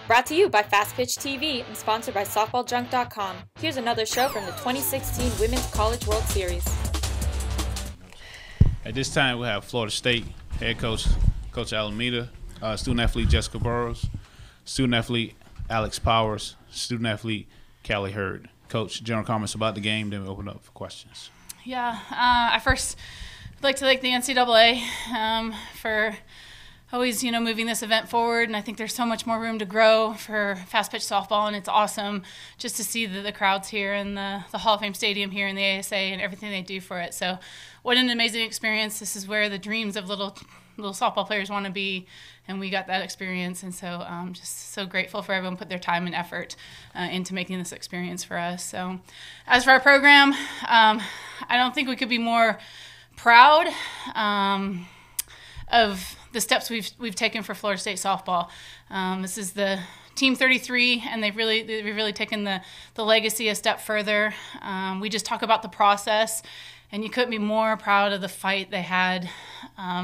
Brought to you by Fastpitch TV and sponsored by SoftballJunk.com. Here's another show from the 2016 Women's College World Series. At this time, we have Florida State head coach, Coach Alameda, student athlete Jessica Burrows, student athlete Alex Powers, student athlete Callie Hurd. Coach, general comments about the game, then we open up for questions. Yeah, I first would like to thank the NCAA for always, moving this event forward, and I think there's so much more room to grow for fast pitch softball, and it's awesome just to see the crowds here in the Hall of Fame Stadium here in the ASA and everything they do for it. So what an amazing experience. This is where the dreams of little softball players want to be, and we got that experience, and so I'm just so grateful for everyone put their time and effort into making this experience for us. So as for our program, I don't think we could be more proud of the steps we've taken for Florida State softball. This is the Team 33, and we've really taken the legacy a step further. We just talk about the process, and you couldn't be more proud of the fight they had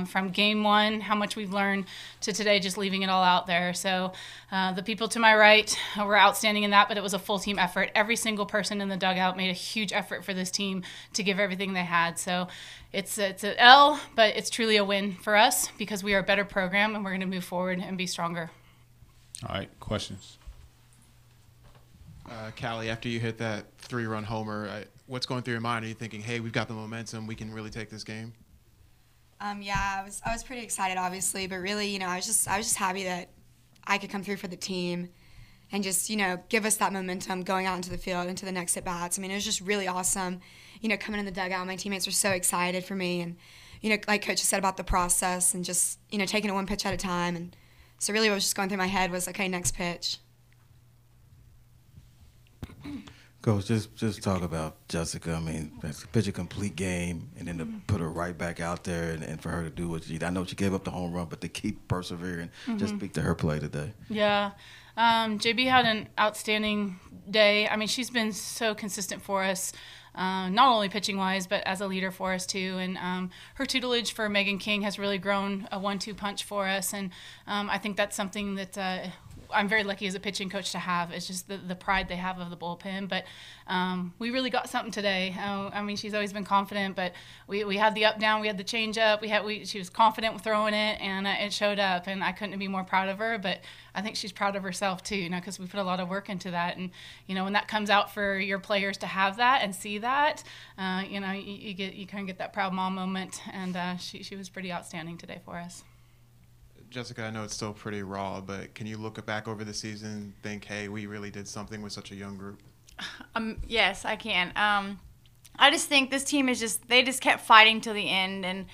from game one, how much we've learned, to today just leaving it all out there. So the people to my right were outstanding in that, but it was a full team effort. Every single person in the dugout made a huge effort for this team to give everything they had. So it's an L, but it's truly a win for us because we are a better program, and we're going to move forward and be stronger. All right, questions? Callie, after you hit that 3-run homer, what's going through your mind? Are you thinking, hey, we've got the momentum, we can really take this game? Yeah, I was pretty excited, obviously, but really, I was just happy that I could come through for the team and just, give us that momentum going out into the field, into the next at-bats. I mean, it was just really awesome, coming in the dugout. My teammates were so excited for me, and, like Coach said about the process and just, taking it one pitch at a time. And so really what was just going through my head was, okay, next pitch. Coach, just talk about Jessica. I mean, pitch a complete game, and then to put her right back out there, and for her to do what she did. I know she gave up the home run, but to keep persevering, just speak to her play today. Yeah. JB had an outstanding day. I mean, she's been so consistent for us, not only pitching-wise, but as a leader for us, too. And her tutelage for Megan King has really grown a 1-2 punch for us, and I think that's something that I'm very lucky as a pitching coach to have. It's just the pride they have of the bullpen. But we really got something today. I mean, she's always been confident, but we had the up-down, we had the change-up. She was confident with throwing it, and it showed up. And I couldn't be more proud of her. But I think she's proud of herself too, because we put a lot of work into that. And when that comes out for your players to have that and see that, you kind of get that proud mom moment. And she was pretty outstanding today for us. Jessica, I know it's still pretty raw, but can you look back over the season and think, hey, we really did something with such a young group? Yes, I can. I just think this team they just kept fighting till the end, and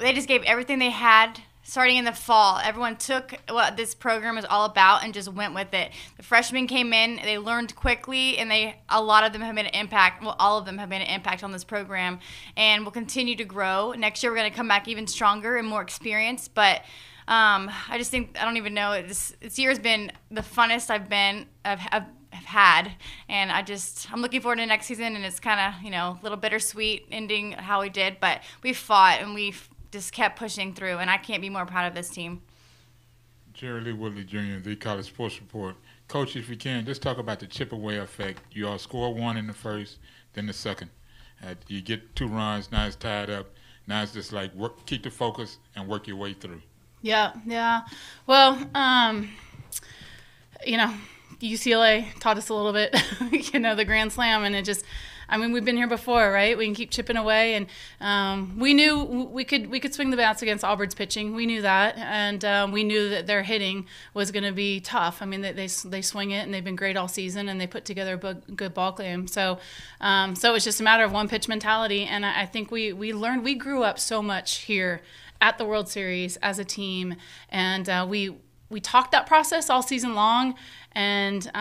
they just gave everything they had starting in the fall. Everyone took what this program is all about and just went with it. The freshmen came in, they learned quickly, and a lot of them have made an impact. Well, all of them have made an impact on this program, and will continue to grow. Next year, we're going to come back even stronger and more experienced, but I just think, I don't even know, this year has been the funnest I've had, and I'm looking forward to next season, and it's kind of, a little bittersweet ending how we did, but we fought, and we've just kept pushing through, and I can't be more proud of this team. Jerry Lee Woodley Jr., the College Sports Report. Coach, if you can, just talk about the chip-away effect. You all score one in the first, then the second. You get 2 runs, now it's tied up. Now it's just like keep the focus and work your way through. Yeah. Well, UCLA taught us a little bit, the Grand Slam, and it just, we've been here before, right? We can keep chipping away, and we knew we could swing the bats against Auburn's pitching. We knew that, and we knew that their hitting was going to be tough. I mean, they swing it, and they've been great all season, and they put together a good ball game. So it's just a matter of one-pitch mentality, and I think we grew up so much here at the World Series as a team, and we talked that process all season long, and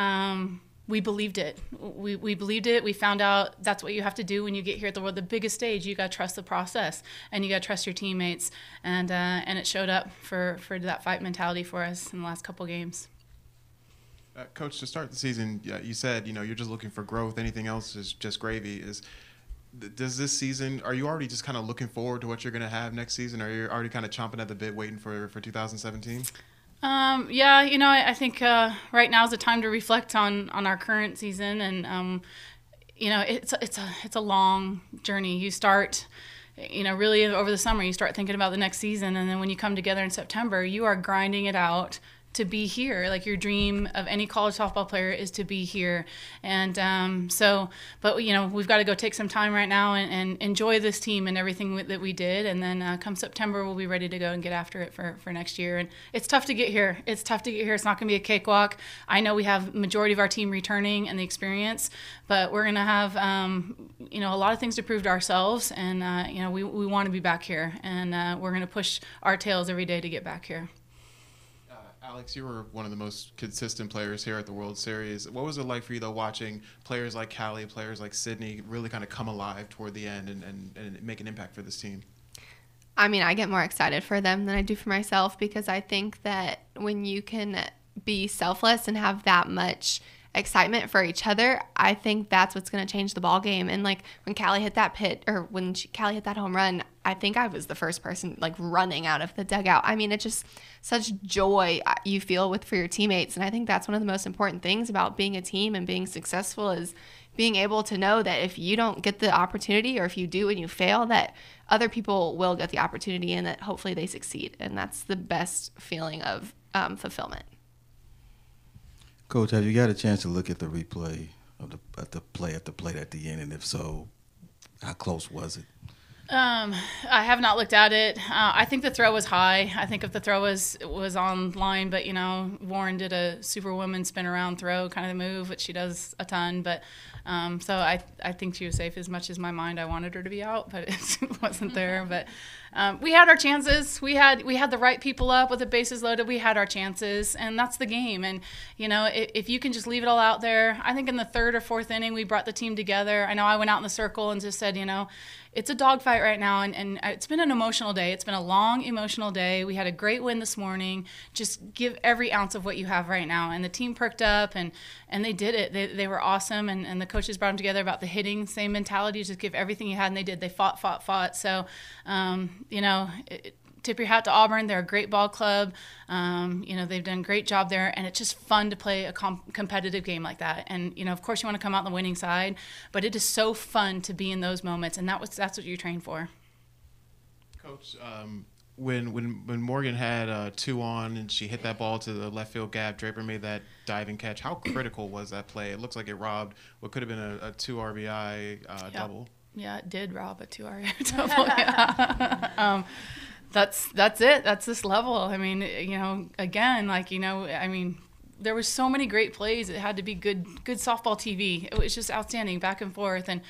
we believed it. We believed it. We found out that's what you have to do when you get here at the biggest stage. You got to trust the process, and you got to trust your teammates, and it showed up for that fight mentality for us in the last couple games. Coach, to start the season, you said you're just looking for growth. Anything else is just gravy. Does this season, are you already just kind of looking forward to what you're going to have next season? Or are you already kind of chomping at the bit waiting for 2017? Yeah, I think right now is the time to reflect on our current season, and it's a long journey. You start, really over the summer, you start thinking about the next season, and then when you come together in September, you are grinding it out to be here. Like, your dream of any college softball player is to be here. And but we've got to go take some time right now and enjoy this team and everything that we did. And then come September, we'll be ready to go and get after it for next year. And it's tough to get here. It's not going to be a cakewalk. I know we have majority of our team returning and the experience, but we're going to have, a lot of things to prove to ourselves. And, we want to be back here. And we're going to push our tails every day to get back here. Alex, you were one of the most consistent players here at the World Series. What was it like for you, though, watching players like Callie, players like Sydney really kind of come alive toward the end and make an impact for this team? I mean, I get more excited for them than I do for myself, because I think that when you can be selfless and have that much excitement for each other, I think that's what's going to change the ball game. And like when Callie hit that Callie hit that home run, I think I was the first person like running out of the dugout. I mean, it's just such joy you feel for your teammates. And I think that's one of the most important things about being a team and being successful, is being able to know that if you don't get the opportunity, or if you do and you fail, that other people will get the opportunity and that hopefully they succeed. And that's the best feeling of fulfillment. Coach, have you got a chance to look at the replay of the play at the end? And if so, how close was it? I have not looked at it. I think the throw was high. I think if the throw was on line, but Warren did a superwoman spin around throw kind of move, which she does a ton. But so I think she was safe. As much as my mind, I wanted her to be out, but it wasn't there. But we had our chances. We had the right people up with the bases loaded. We had our chances, and that's the game. And if you can just leave it all out there, I think in the third or fourth inning we brought the team together. I know I went out in the circle and just said, it's a dogfight right now, and it's been an emotional day. It's been a long, emotional day. We had a great win this morning. Just give every ounce of what you have right now. And the team perked up, and they did it. They were awesome, and the coaches brought them together about the hitting, same mentality, just give everything you had, and they did. They fought. So, tip your hat to Auburn. They're a great ball club. They've done a great job there, and it's just fun to play a competitive game like that. And, of course you want to come out on the winning side, but it is so fun to be in those moments, and that's what you train for. Coach, when Morgan had 2 on and she hit that ball to the left field gap, Draper made that diving catch. How critical was that play? It looks like it robbed what could have been a 2 RBI double. Yeah, it did rob a 2 RBI double. Yeah. That's it. That's this level. I mean, there were so many great plays. It had to be good softball TV. It was just outstanding, back and forth. And,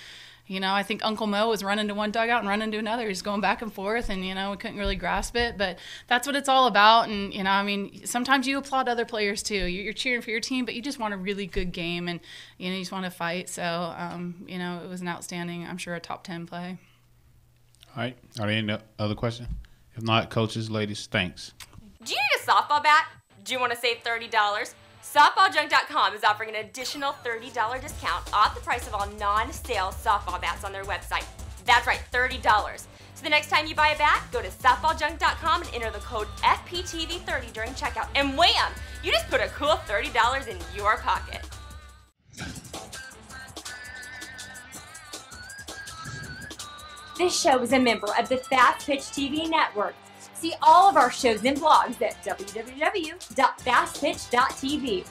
I think Uncle Mo was running to one dugout and running to another. He's going back and forth, and, we couldn't really grasp it. But that's what it's all about. And, sometimes you applaud other players too. You're cheering for your team, but you just want a really good game, and, you just want to fight. So, it was an outstanding, I'm sure, a top 10 play. All right. Are there any other questions? If not, coaches, ladies, thanks. Do you need a softball bat? Do you want to save $30? SoftballJunk.com is offering an additional $30 discount off the price of all non-sale softball bats on their website. That's right, $30. So the next time you buy a bat, go to SoftballJunk.com and enter the code FPTV30 during checkout. And wham! You just put a cool $30 in your pocket. This show is a member of the Fastpitch TV network. See all of our shows and blogs at www.fastpitch.tv